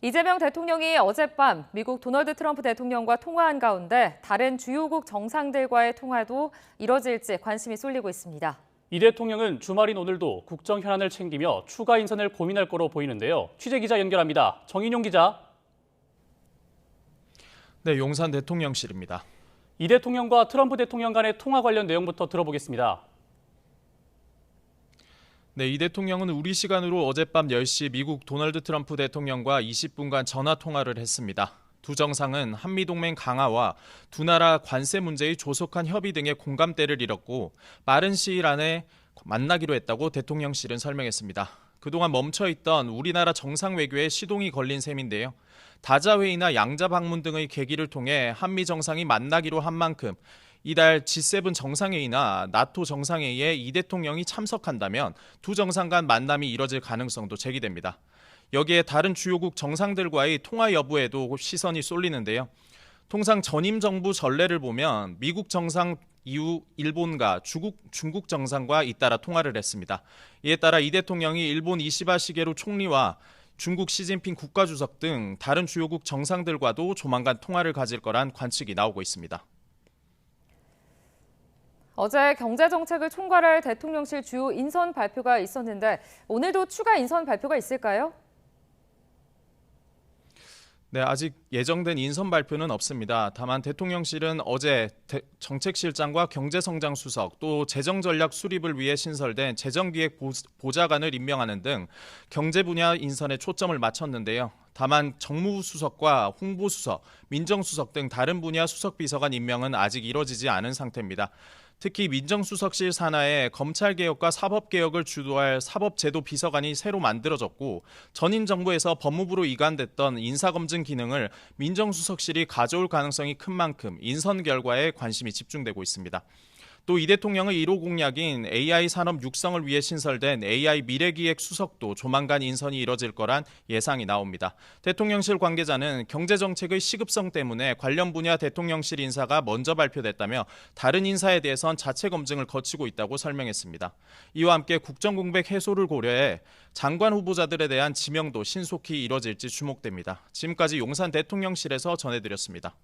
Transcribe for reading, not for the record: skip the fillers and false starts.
이재명 대통령이 어젯밤 미국 도널드 트럼프 대통령과 통화한 가운데 다른 주요국 정상들과의 통화도 이뤄질지 관심이 쏠리고 있습니다. 이 대통령은 주말인 오늘도 국정 현안을 챙기며 추가 인선을 고민할 거로 보이는데요. 취재기자 연결합니다. 정인용 기자. 네, 용산 대통령실입니다. 이 대통령과 트럼프 대통령 간의 통화 관련 내용부터 들어보겠습니다. 네, 이 대통령은 우리 시간으로 어젯밤 10시 미국 도널드 트럼프 대통령과 20분간 전화 통화를 했습니다. 두 정상은 한미동맹 강화와 두 나라 관세 문제의 조속한 협의 등의 공감대를 이뤘고 빠른 시일 안에 만나기로 했다고 대통령실은 설명했습니다. 그동안 멈춰있던 우리나라 정상 외교에 시동이 걸린 셈인데요. 다자회의나 양자 방문 등의 계기를 통해 한미 정상이 만나기로 한 만큼 이달 G7 정상회의나 나토 정상회의에 이 대통령이 참석한다면 두 정상 간 만남이 이뤄질 가능성도 제기됩니다. 여기에 다른 주요국 정상들과의 통화 여부에도 시선이 쏠리는데요. 통상 전임 정부 전례를 보면 미국 정상 이후 일본과 중국 정상과 잇따라 통화를 했습니다. 이에 따라 이 대통령이 일본 이시바 시게루 총리와 중국 시진핑 국가주석 등 다른 주요국 정상들과도 조만간 통화를 가질 거란 관측이 나오고 있습니다. 어제 경제정책을 총괄할 대통령실 주요 인선 발표가 있었는데 오늘도 추가 인선 발표가 있을까요? 네, 아직 예정된 인선 발표는 없습니다. 다만 대통령실은 어제 정책실장과 경제성장수석 또 재정전략 수립을 위해 신설된 재정기획보좌관을 임명하는 등 경제 분야 인선에 초점을 맞췄는데요. 다만 정무부 수석과 홍보수석, 민정수석 등 다른 분야 수석비서관 임명은 아직 이뤄지지 않은 상태입니다. 특히 민정수석실 산하에 검찰개혁과 사법개혁을 주도할 사법제도비서관이 새로 만들어졌고 전임 정부에서 법무부로 이관됐던 인사검증 기능을 민정수석실이 가져올 가능성이 큰 만큼 인선 결과에 관심이 집중되고 있습니다. 또 이 대통령의 1호 공약인 AI 산업 육성을 위해 신설된 AI 미래기획 수석도 조만간 인선이 이뤄질 거란 예상이 나옵니다. 대통령실 관계자는 경제정책의 시급성 때문에 관련 분야 대통령실 인사가 먼저 발표됐다며 다른 인사에 대해선 자체 검증을 거치고 있다고 설명했습니다. 이와 함께 국정공백 해소를 고려해 장관 후보자들에 대한 지명도 신속히 이뤄질지 주목됩니다. 지금까지 용산 대통령실에서 전해드렸습니다.